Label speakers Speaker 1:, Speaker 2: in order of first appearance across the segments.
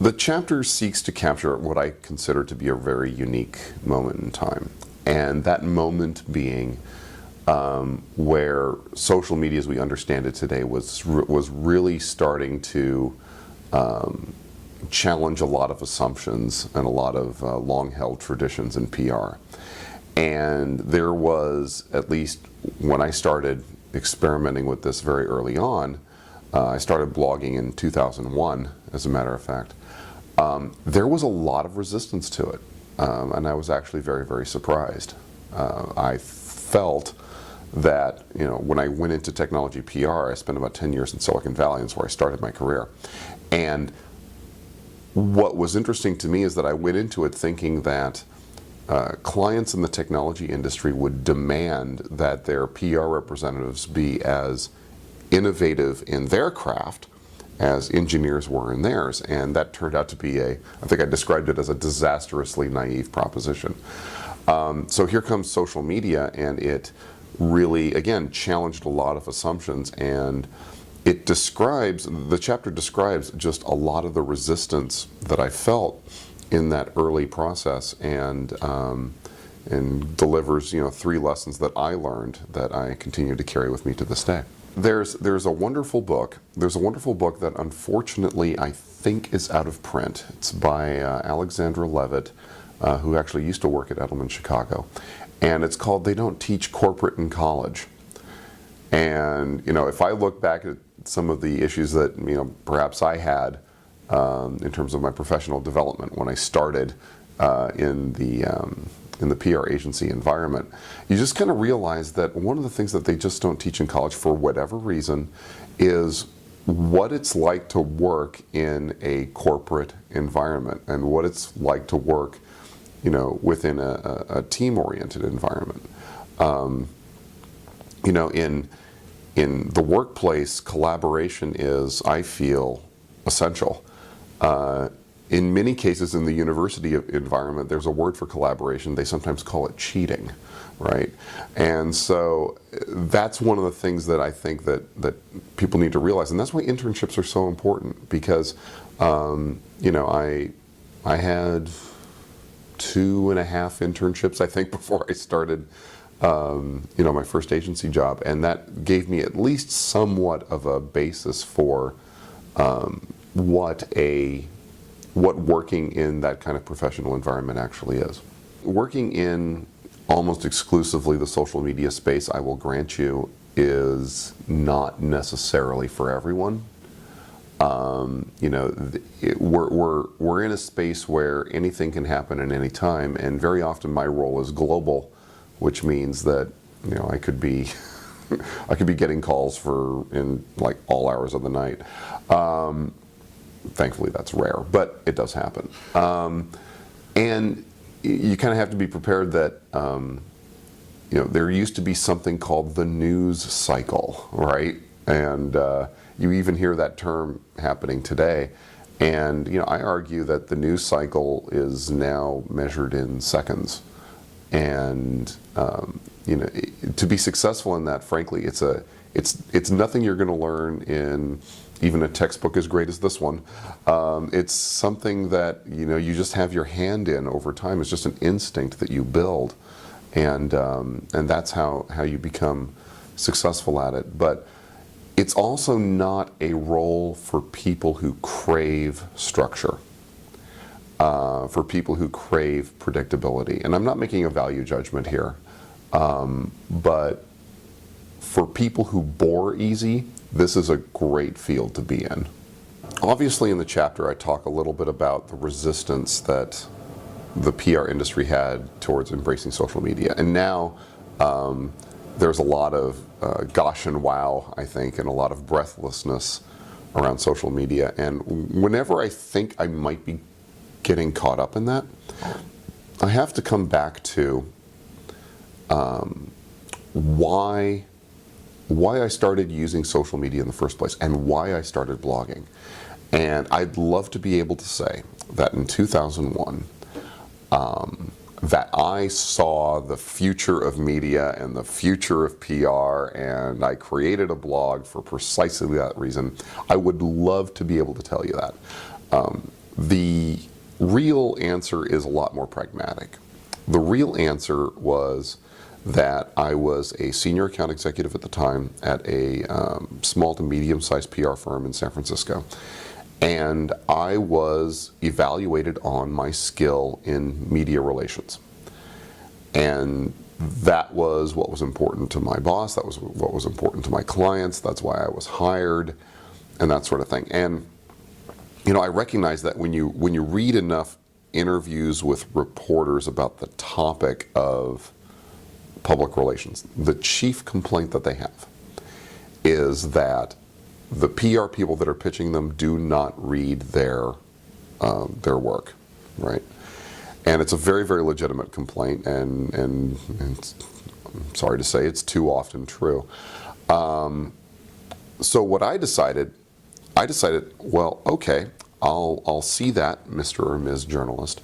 Speaker 1: The chapter seeks to capture what I consider to be a very unique moment in time, and that moment being where social media as we understand it today was really starting to challenge a lot of assumptions and a lot of long-held traditions in PR. And there was, at least when I started experimenting with this very early on, I started blogging in 2001, as a matter of fact, there was a lot of resistance to it. And I was actually very, very surprised. I felt that, you know, when I went into technology PR, I spent about 10 years in Silicon Valley, and that's where I started my career. And what was interesting to me is that I went into it thinking that clients in the technology industry would demand that their PR representatives be as innovative in their craft as engineers were in theirs, and that turned out to be I think I described it as a disastrously naive proposition. So here comes social media, and it really, again, challenged a lot of assumptions, and the chapter describes just a lot of the resistance that I felt in that early process, and delivers, you know, 3 lessons that I learned that I continue to carry with me to this day. There's a wonderful book. There's a wonderful book that unfortunately I think is out of print. It's by Alexandra Levitt, who actually used to work at Edelman Chicago, and it's called "They Don't Teach Corporate in College." And, you know, if I look back at some of the issues that, you know, perhaps I had in terms of my professional development when I started in the PR agency environment, you just kind of realize that one of the things that they just don't teach in college for whatever reason is what it's like to work in a corporate environment and what it's like to work, you know, within a team-oriented environment. You know, in the workplace, collaboration is, I feel, essential. In many cases in the university environment, there's a word for collaboration. They sometimes call it cheating, right? And so that's one of the things that I think that people need to realize, and that's why internships are so important, because you know, I had 2.5 internships, I think, before I started you know, my first agency job, and that gave me at least somewhat of a basis for what working in that kind of professional environment actually is. Working in almost exclusively the social media space, I will grant you, is not necessarily for everyone. You know, we're in a space where anything can happen at any time, and very often my role is global, which means that, you know, I could be I could be getting calls in like all hours of the night. Thankfully, that's rare, but it does happen. And you kind of have to be prepared that, you know, there used to be something called the news cycle, right? And you even hear that term happening today. And, you know, I argue that the news cycle is now measured in seconds. And, you know, to be successful in that, frankly, it's nothing you're going to learn in even a textbook as great as this one. It's something that, you know, you just have your hand in over time. It's just an instinct that you build, and that's how you become successful at it. But it's also not a role for people who crave structure, for people who crave predictability. And I'm not making a value judgment here, but for people who bore easy, this is a great field to be in. Obviously, in the chapter, I talk a little bit about the resistance that the PR industry had towards embracing social media. And now there's a lot of gosh and wow, I think, and a lot of breathlessness around social media. And whenever I think I might be getting caught up in that, I have to come back to why I started using social media in the first place and why I started blogging. And I'd love to be able to say that in 2001, that I saw the future of media and the future of PR, and I created a blog for precisely that reason. I would love to be able to tell you that. The real answer is a lot more pragmatic. The real answer was that I was a senior account executive at the time at a small to medium-sized PR firm in San Francisco. And I was evaluated on my skill in media relations. And that was what was important to my boss, that was what was important to my clients, that's why I was hired, and that sort of thing. And I recognize that when you read enough interviews with reporters about the topic of public relations, the chief complaint that they have is that the PR people that are pitching them do not read their work, right? And it's a very, very legitimate complaint, and I'm sorry to say it's too often true. So what I decided, well, okay, I'll see that, Mr. or Ms. Journalist,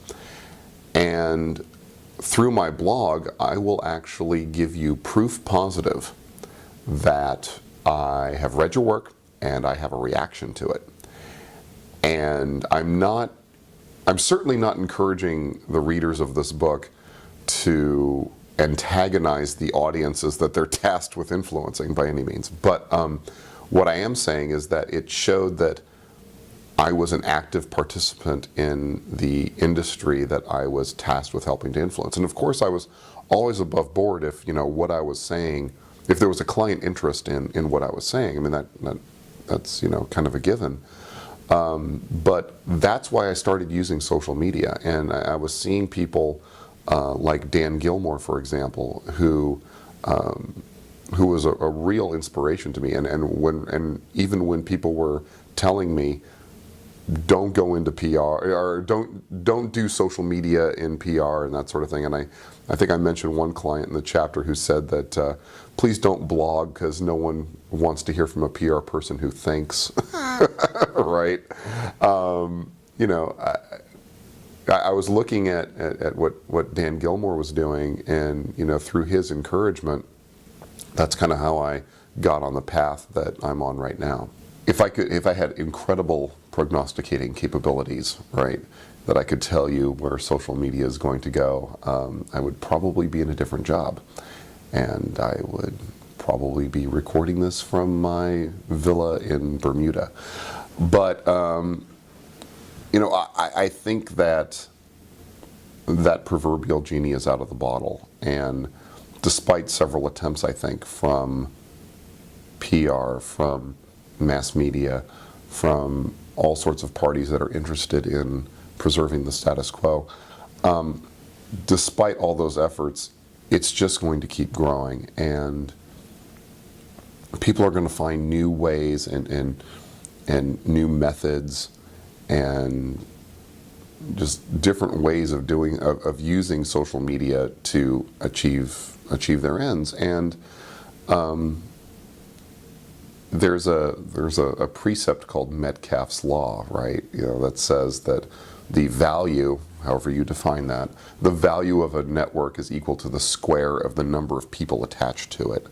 Speaker 1: and through my blog, I will actually give you proof positive that I have read your work and I have a reaction to it. And I'm certainly not encouraging the readers of this book to antagonize the audiences that they're tasked with influencing by any means. But what I am saying is that it showed that I was an active participant in the industry that I was tasked with helping to influence. And of course I was always above board if, what I was saying, if there was a client interest in what I was saying. I mean, that's, kind of a given. But that's why I started using social media. And I was seeing people like Dan Gilmore, for example, who was a real inspiration to me. And even when people were telling me, don't go into PR, or don't do social media in PR and that sort of thing. And I think I mentioned one client in the chapter who said that please don't blog because no one wants to hear from a PR person who thinks, right? I was looking at what Dan Gilmore was doing, and through his encouragement, that's kind of how I got on the path that I'm on right now. If I had incredible prognosticating capabilities, right, that I could tell you where social media is going to go, I would probably be in a different job, and I would probably be recording this from my villa in Bermuda. But I think that proverbial genie is out of the bottle, and despite several attempts, I think, from PR, from mass media, from all sorts of parties that are interested in preserving the status quo, despite all those efforts, it's just going to keep growing, and people are going to find new ways and new methods and just different ways of using social media to achieve their ends. And there's a precept called Metcalfe's Law, right? That says that the value, however you define that, the value of a network is equal to the square of the number of people attached to it.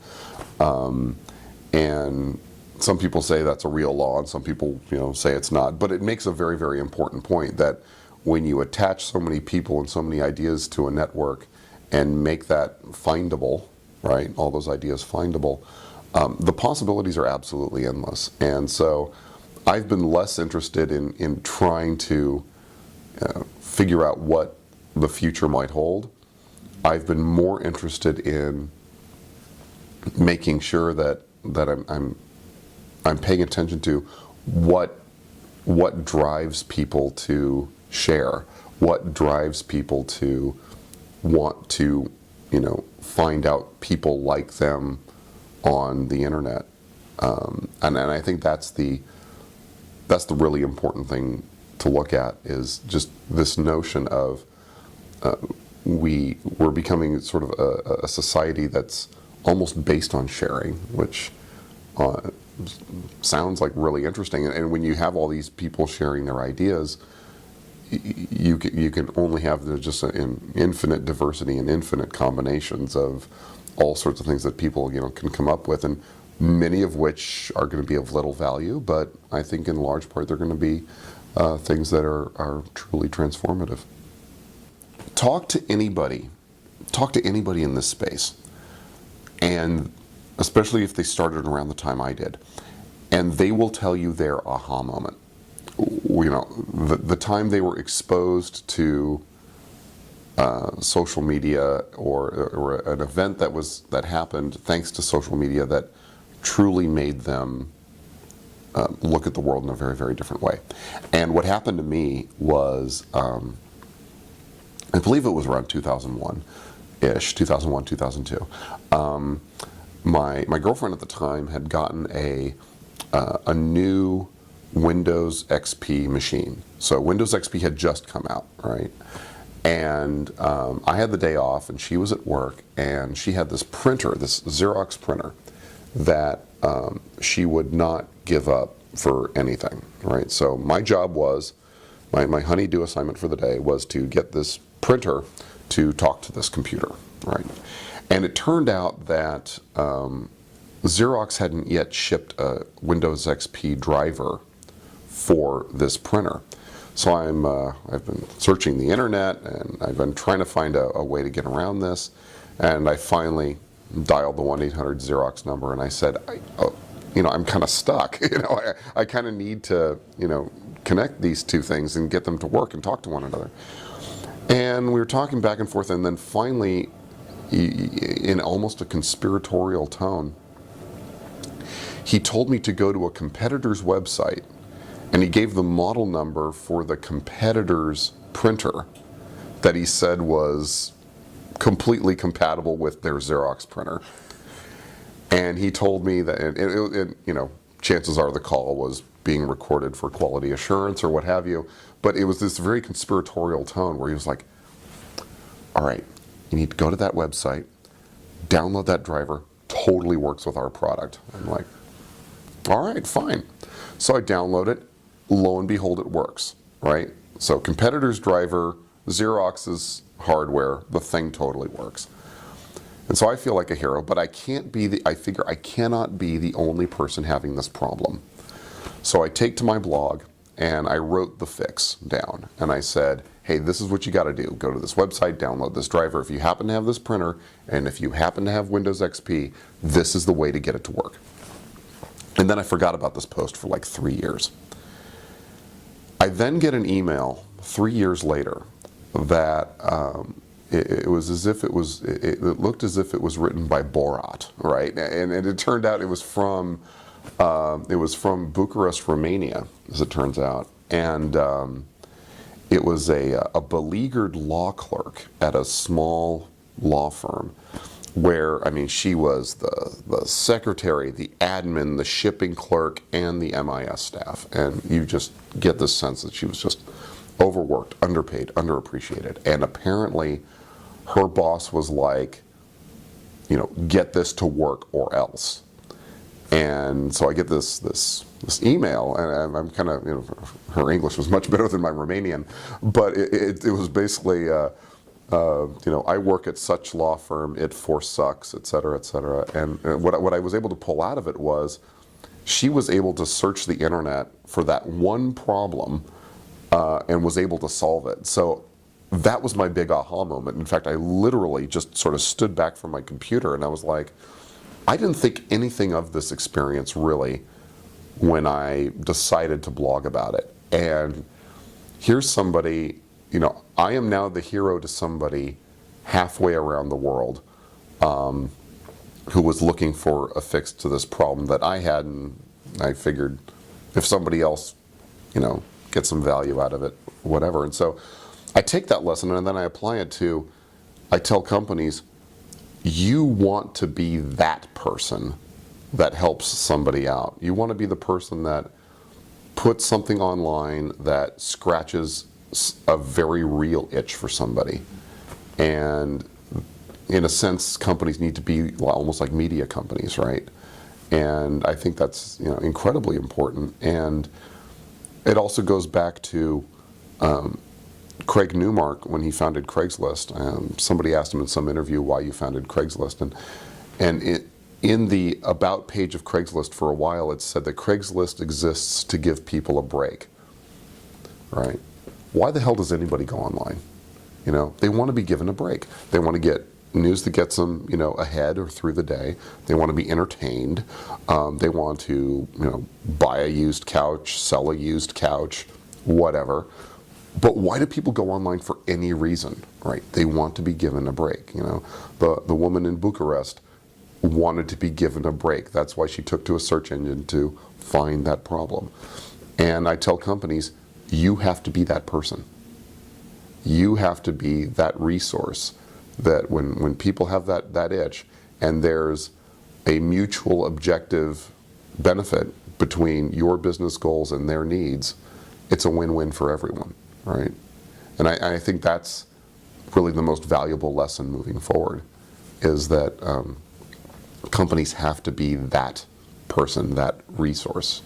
Speaker 1: And some people say that's a real law, and some people say it's not. But it makes a very, very important point that when you attach so many people and so many ideas to a network and make that findable, right, all those ideas findable, the possibilities are absolutely endless. And so I've been less interested in trying to figure out what the future might hold. I've been more interested in making sure that I'm paying attention to what drives people to share, what drives people to want to find out people like them on the internet, and I think that's the really important thing to look at, is just this notion of we're becoming sort of a society that's almost based on sharing, which sounds like really interesting. And when you have all these people sharing their ideas, you can only have just an infinite diversity and infinite combinations of all sorts of things that people can come up with, and many of which are going to be of little value, but I think in large part they're going to be things that are truly transformative. Talk to anybody. Talk to anybody in this space, and especially if they started around the time I did, and they will tell you their aha moment. You know, the time they were exposed to social media, or an event that happened thanks to social media that truly made them look at the world in a very, very different way. And what happened to me was, I believe it was around 2001-ish, 2001, 2002. My girlfriend at the time had gotten a new Windows XP machine. So Windows XP had just come out, right? And I had the day off, and she was at work, and she had this printer, this Xerox printer, that she would not give up for anything, right? So my job was, my honey-do assignment for the day was to get this printer to talk to this computer, right? And it turned out that Xerox hadn't yet shipped a Windows XP driver for this printer. So I've been searching the internet, and I've been trying to find a way to get around this, and I finally dialed the 1-800 Xerox number, and I said, I'm kind of stuck. I kind of need to, connect these two things and get them to work and talk to one another. And we were talking back and forth, and then finally, in almost a conspiratorial tone, he told me to go to a competitor's website, and he gave the model number for the competitor's printer that he said was completely compatible with their Xerox printer. And he told me that, chances are the call was being recorded for quality assurance or what have you, but it was this very conspiratorial tone where he was like, all right, you need to go to that website, download that driver, totally works with our product. I'm like, all right, fine. So I download it, lo and behold, it works, right? So competitor's driver, Xerox's hardware, the thing totally works. And so I feel like a hero, but I figure I cannot be the only person having this problem. So I take to my blog, and I wrote the fix down, and I said, hey, this is what you got to do. Go to this website, download this driver. If you happen to have this printer, and if you happen to have Windows XP, this is the way to get it to work. And then I forgot about this post for like 3 years. I then get an email 3 years later that it was as if it looked as if it was written by Borat, right? And it turned out it was from Bucharest, Romania, as it turns out. And it was a beleaguered law clerk at a small law firm where, she was the secretary, the admin, the shipping clerk, and the MIS staff. And you just get this sense that she was just overworked, underpaid, underappreciated. And apparently her boss was like, get this to work or else. And so I get this email, and I'm kind of, her English was much better than my Romanian, but it was basically, I work at such law firm, it forsucks, et cetera, et cetera. And what I was able to pull out of it was, she was able to search the internet for that one problem and was able to solve it. So that was my big aha moment. In fact, I literally just sort of stood back from my computer, and I was like, I didn't think anything of this experience really when I decided to blog about it. And here's somebody, I am now the hero to somebody halfway around the world who was looking for a fix to this problem that I had, and I figured if somebody else, gets some value out of it, whatever. And so I take that lesson and then I apply it to, I tell companies, you want to be that person that helps somebody out. You want to be the person that puts something online that scratches a very real itch for somebody. And in a sense, companies need to be almost like media companies, right? And I think that's incredibly important. And it also goes back to Craig Newmark when he founded Craigslist. Somebody asked him in some interview why you founded Craigslist, and in the about page of Craigslist for a while it said that Craigslist exists to give people a break. right? Why the hell does anybody go online? You know, they want to be given a break. They want to get news that gets them, you know, ahead or through the day. They want to be entertained. They want to, you know, buy a used couch, sell a used couch, whatever. But why do people go online for any reason, right? They want to be given a break. You know, the woman in Bucharest wanted to be given a break. That's why she took to a search engine to find that problem. And I tell companies, you have to be that person. You have to be that resource that when people have that itch and there's a mutual objective benefit between your business goals and their needs, it's a win-win for everyone, right? And I think that's really the most valuable lesson moving forward, is that companies have to be that person, that resource.